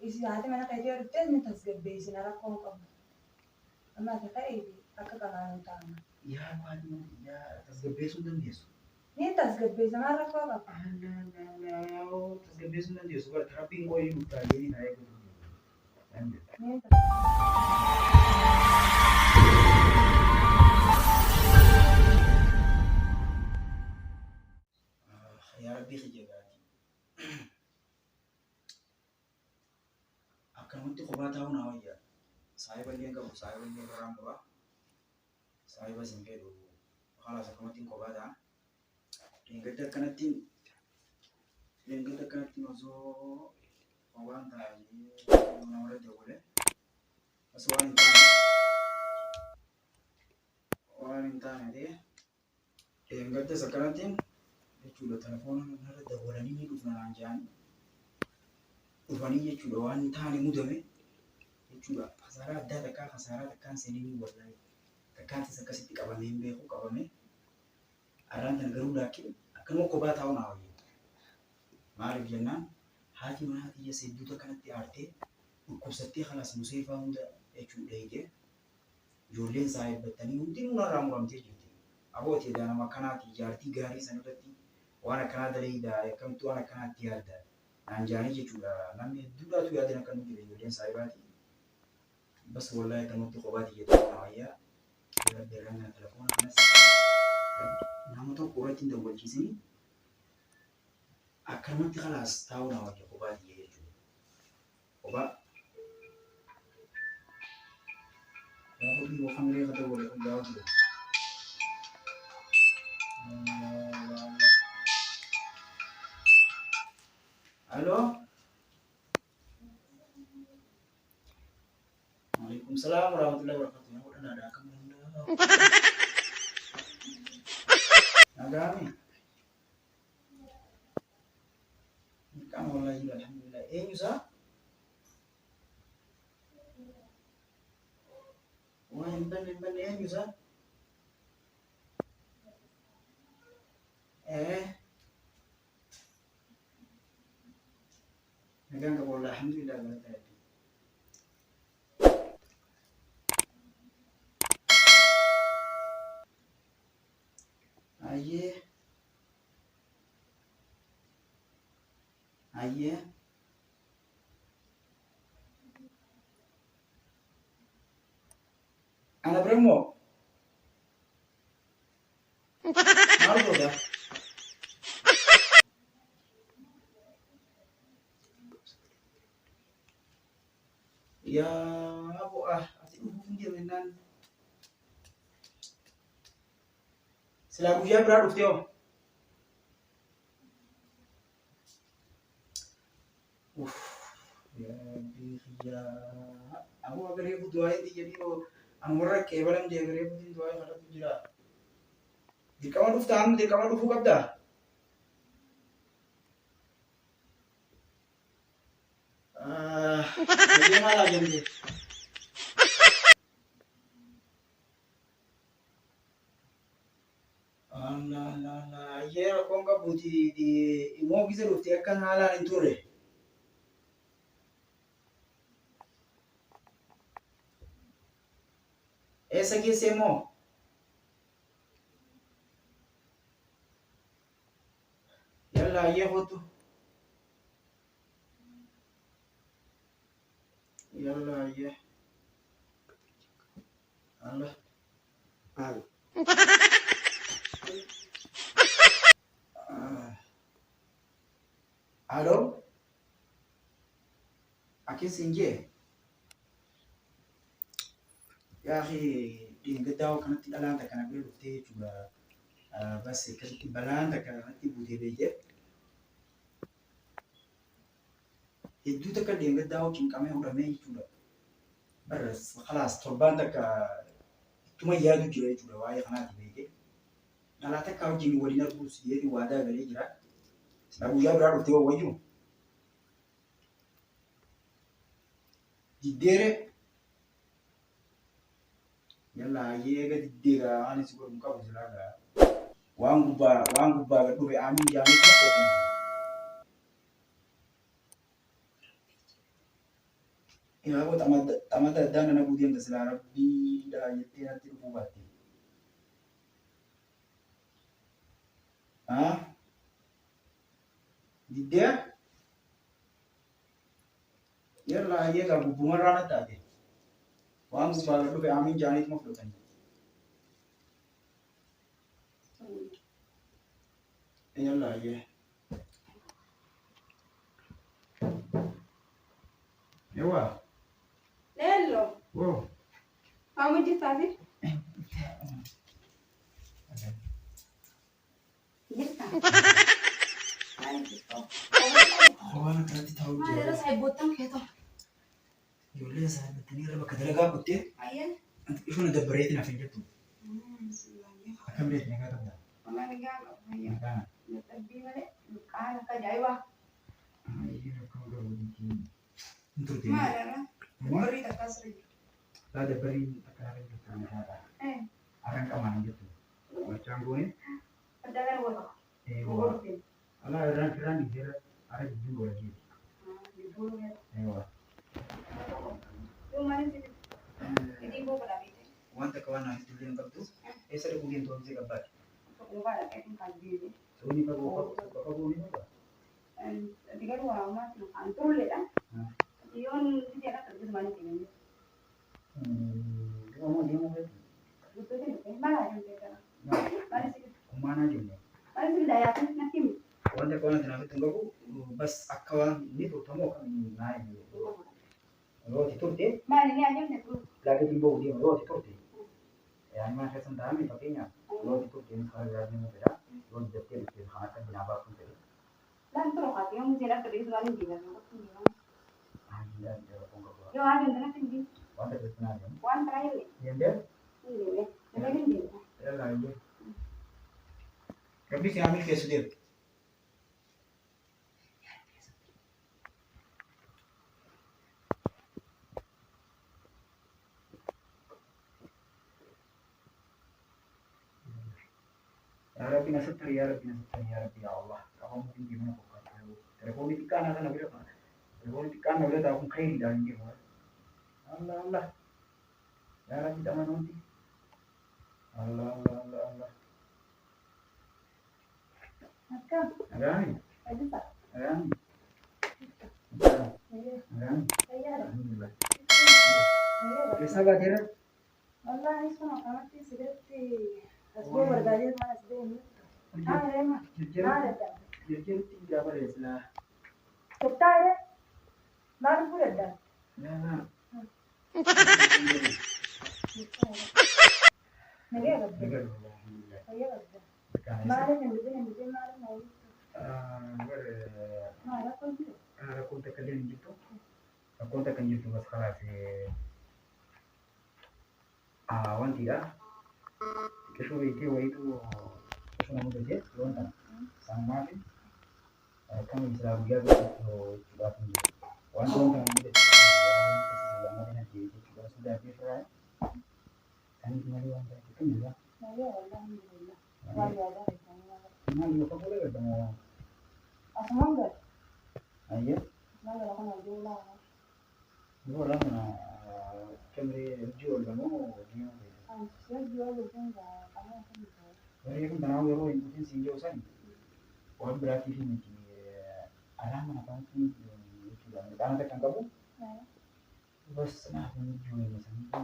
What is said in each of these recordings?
isi haati mana kayitee dhuftee inni tasgabbeessina rakkoo qabu. Amma ati ta'e akka kanaan taa'ama. Yaa waan tasgabbeessuu dandeessu. Ni tasgabbeessamaa rakkoo qaba. Tasgabbeessuu dandeessu. Bara taraphiin qooyii guuttaalee ni taa'ee guutuu. Yaa Rabbii xiyyeegaati. Akkanumatti kophaa taa'uu naa wayyaa. Saahiba illee qabu, saahiba illee biraan qaba. Saahiba isin fedhu haala akkanumatti kophaa ta'a. Deengada akkanatti osoo kophaan taa'anii namarra dabalee osoo waan hin taane deengaddas akkanatti jechuudha. Telefoona irra dabalanii ni dhufnaan jedhanii dhufanii jechuudha. Waan hin taane mudame jechuudha. Kasaaraa addaa takkaa kasaaraa takkaan seenanii wallahi takkaatis akkasitti qabamee hin beeku qabame arraan kana garuu laakiin akkanuma kophaa taa'uu naa wayya. Maaliif jennaan haati manaa xiyya sedduuta kanatti aartee dhukkubsattee kalaas museefaa hunda jechuudha eegee ijoolleen isaa eebbattanii hundi nurraa muramtee jirti. Abooti edaa nama akkanaati ijaartii gaarii san irratti waan akkanaa daleeydaa akkamittuu waan akkanaatti yaadda naan jaanii jechuudha. Namni hedduudhaatu yaadan akka nu jira ijoolleen saahibaati. Bas wallahi akkanumatti kophaati jedhu wayyaa beeran kana telefoona kanas nama tokko irratti hin dawwalchiisini akkanumatti kalaas taa'uu naa wayya kophaati jechuudha. Kophaa gaafa biyya ofaanillee kata wale kun gaafa ture. Halo? Waalaikumsalam warahmatullahi wabarakatuh. Yang udah ada kamu Nagami. Kamu lagi alhamdulillah. Nyusa? Wah, ben nyusa? Nagaan ka wala alhamdulillah berarti. Aye. Anak beremo. Malu dah. Ya, aku asik dia mainan. Selaku dia berapa Tio? Ya dia. Aku agar dia doa itu jadi amurra kebalam dia agar dia doa kalau tu jira. Di kamar tu kapda. Bagaimana lagi? Allah, ya aku enggak butuh di mau bisa lu tiap kan halan itu re. Esa que se mo. Yalla ya hotu. Yalla ya. Allah. Halo? Akin sinje. Ya akhi, dinggadaw kanatti dhalanta kana bira dhuftee jechuudha. Bas akkasitti balaanta kanatti buutee beekte. Hedduu takka dinggadaw cinqamee hodhamee jechuudha. Barras khalaas torbaan takka ittuma yaadu jira jechuudha waa'ee kanaati beekte. Dhalaa takka wajjin waliin arguus yeeti waadaa galee jira. Guyyaa biraa dhuftee wayyu. Diddeere. Yalla yeega diddeera ani si godhu qabu silaaga. Waan gubbaa gad dhufe aamin jaanii tokkotin. Yaa koo xamata addaan ana buutee amta silaa rabbiidha jettee natti dhufuu baatte. Haa? Diddee? Yalla hayyee gaa gubbumarraa natti taate. Waan gubbaa dhufe aamiin jaaniituma fudhatanii. Yalla hayyee. Ewa. Lello, Wow. kamu jittaati? Jitta. Waan akkanatti taa'u jira. Maal irra saayibboottan keetoo? Ijoollee isaa battanii irra bakka dalagaa buttee Ayyee. ishuma dabbareetiin hafin jettu. Akkam beekni akka qabda? Wallahi gaala. Ayyee. Maqaan. Dadhabbii malee qaala akka ajaa'ibaa. Ayyee akkam garuu diitii. Hin turte. Maal irra? Warri takkaas irra. Laa dabbariin akka haala jirtu maqaadha. Arran qamaan jettu. Machaan goone. Adda gara wal qaba. Eewa. Alaa irraan dhiisee ara jidduu godha jeeti. Eewa. Yoo maaliif hidhii boo godhaa beekte? Wanta akka waan naaf itti hin qabdu eessa dhaquu deemtu oomishee qabbaadha. Dhugaa dhaqeetiin kan biiree. Soonni fagoo ni dhufa. Ati garuu waa ammaas an turulleedha. Yoon biyya akka argitu maaliif hin Gama deemuu feetu. Guutuutiin dhufe maal ajamtee kana? Maaliif si Kummaanaa jenne. maaliif si daayaa natti himi? Wanta akka waan naaf itti hin qabu bas akka waan inni turtamoo kan naa hin yoo itti turte Maali ni ajamte turu? laakiin ba'uu deema yoo itti turte. Yaani maa keessan taa'ame fakkeenyaaf yoo itti turte inni karaa biraa deemuu fedha yoo itti jettee dhufte kan akka binaa baafuu fedha. Lan turu qabu yoon muziin akka beeku waan hin jiran. Yoo ajamte natti hin jiru. Wanta keessan adeemu. Waan taraa yoo Deemtee? hin deemne. Nama hin deemne. Yalla iyyee. Rabbi si haamil keessu deemte. Ya Rabbi nasattar ya Rabbi nasattar ya Rabbi ya Allah. Kamu mungkin gimana kok kalau telepon di kan akan ada apa? Telepon di kan ada tahu kain dan dia. Allah Allah. Ya Rabbi tak mana nanti. Allah Allah Allah Allah. Akka Ada ni. ada tak? Ada ni. Iya. Ada ni. Iya. Alhamdulillah. Iya. Kisah baca Wallahi sono kanatti sigaretti asboo barbaadee mana asboo haa reema haa dadda Jirti berapa deh setelah? tottaare maal fudhadda Ya. nagee gadda Alhamdulillah. fayya gadda Sekarang maaliif hin dhibin maaliif na maal rakkoon jiru rakkoon takka illee hin jirtu. Rakkoon takka hin jirtu bas kalaas wantidha. Qishuu beektee wayiitu qishuu nama mudatee loon tana sammaa fi kan isaa guyyaa guutuu jechuudhaaf hin jiru. Waan loon tana mudatee waan keessa lama dinagdee jechuudha. Sudaa fi firaa saniif malee waan ta'eef kan jira. nagee wallahi alhamdulillah waan yaadaa keessanii maal Maal yoo kan fuula gaddamoo asumaan gad ayyee asumaan gad akkana hojii laa yoo lama kemree hojii oolgamoo diimaa ta'e. Siya jual lupa enggak, kamu akan bisa. Dari aku tahu ya, itu sih sinjau san. Orang berarti sini alam apa sih sudah karena tekan kamu bos nah ini jual misalnya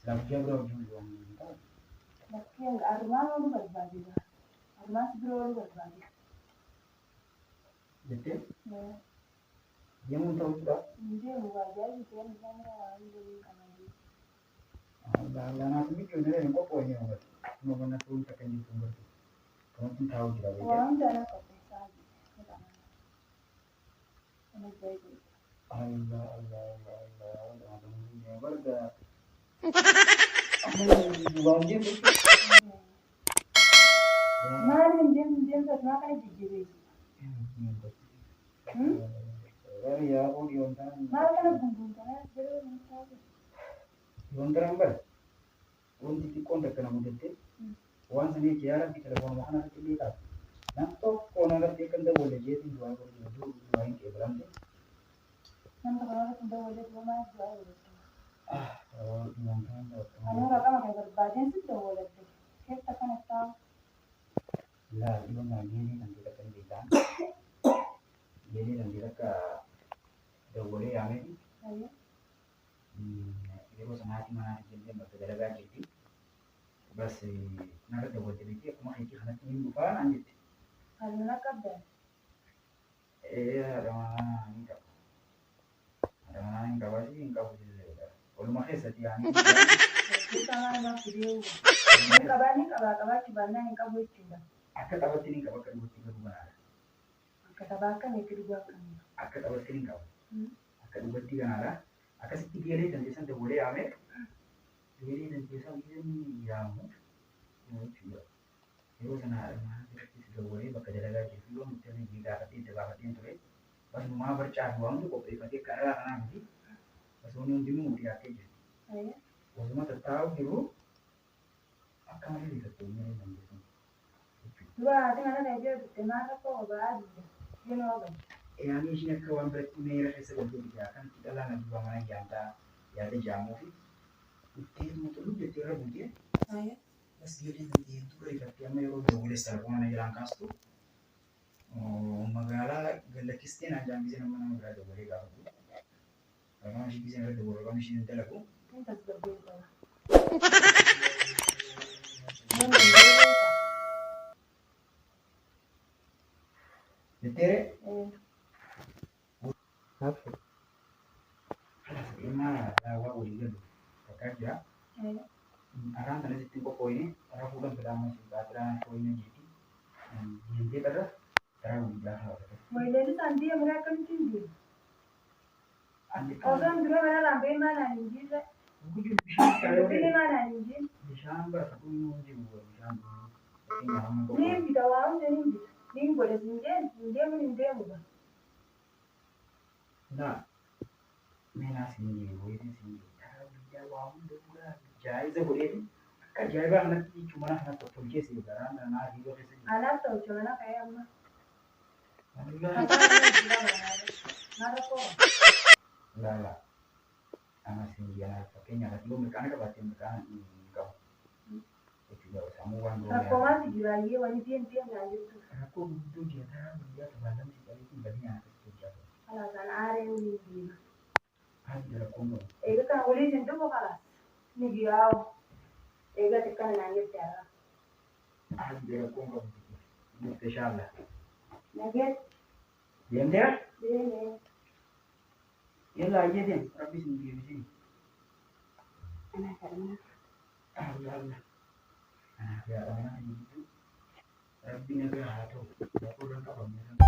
selama dia berapa jual Tapi yang arma lu berbagi lah. Arma sebelum lu berbagi. jadi Ya, dia mau tahu sudah dia lu aja gitu ya misalnya orang beli karena di. Nah aku mikir nih kok punya nggak mau mana pun tekan di sumber tuh kamu pun tahu juga ya Orang jangan kok bisa aja. Ini baik. Allah ya warga wajib Kemarin dia pernah kan dijiri. ya aku diontar Malah kan bumbung karena dia tahu. diontar ambar untuk dikontak kena mudete wan sini kiara di telepon mana nanti kita nanti kau nanti kan dah boleh jadi dua yang ke berante Nama kalau sudah boleh dua mas dua boleh. Kalau nonton Anu nggak kamu kayak berbadan sudah boleh deh. Kita kan tahu. lah itu nggak gini nanti kita bilang jadi nanti kita udah boleh ya ini Ayo. itu sangat mana jadi berbeda jadi bas nanti udah boleh jadi aku mau ikut anak ini bukan anjir Anu nak kabar. ada mana yang kau sih yang kau jadi kalau mau setiap ini Kita mana video. Ini kabar cibana yang kamu itu. aku tahu sini kau akan buat tiga bulan Kata bahkan itu dua kan. aku tahu sini kau akan buat tiga nara aku sih tiga hari dan biasa udah boleh ame tiga hari dan biasa ini yang juga itu sana kita sudah boleh bakal jalan lagi dulu mungkin jika dapat itu pas mau bercah uang tuh kok pakai karena nanti pas mau nunjuk dia aja Ayo. pas mau tahu gitu akan lagi ketemu dan gitu Dua tinggal ada dia mana kok bahas. Dia mau apa? yang ini sih kawan bermera sesuatu dia kan kita lah nggak juga mana janda ya ada jamu sih itu mau tuh jadi orang mungkin Ayo. pas dia nanti itu dari kaki ama yo udah boleh sekarang mana jalan kastu oh magala ganda kistin aja bisa nama berada boleh gak aku kalau masih bisa berada boleh kamu sih nanti aku Ini tas berbeda. betere Eh. apa emang lawa boleh gitu kerja Ayo. akan tadi situ kok ini orang pulang berama sih baterai koinnya jadi jadi terus terus udah Mulai dari tadi yang mereka kan tinggi. andi Orang dulu mana lambe mana nih je. aku juga bisa kalau Ini mana nih je. bisa aku nunggu juga bisa ini yang kok Ni kita wau jadi ni boleh singen. Dia mending dia bukan. nah mena sini gue ini sini kalau dia wow udah jai boleh kan jai bang nanti cuma nak tuh sih karena nah dia sih Anak tahu cuma nak kayak apa. alhamdulillah Nada kok. lah anak sini ya pakainya nanti gue mereka kan batin mereka kau juga sama uang Aku masih jual wani dia lanjut. aku butuh dia dia kebadan sih kali itu banyak kerja Alasan are ini. ada kono Ega kan boleh sentuh kok kalah. Ni dia. Ega tekan lanjut ya. ada kono spesial lah Nugget. diam dia Ini. yalla aja deh tapi sendiri di sini Anak karena. Allah ya orang itu tapi negara itu aku udah kapan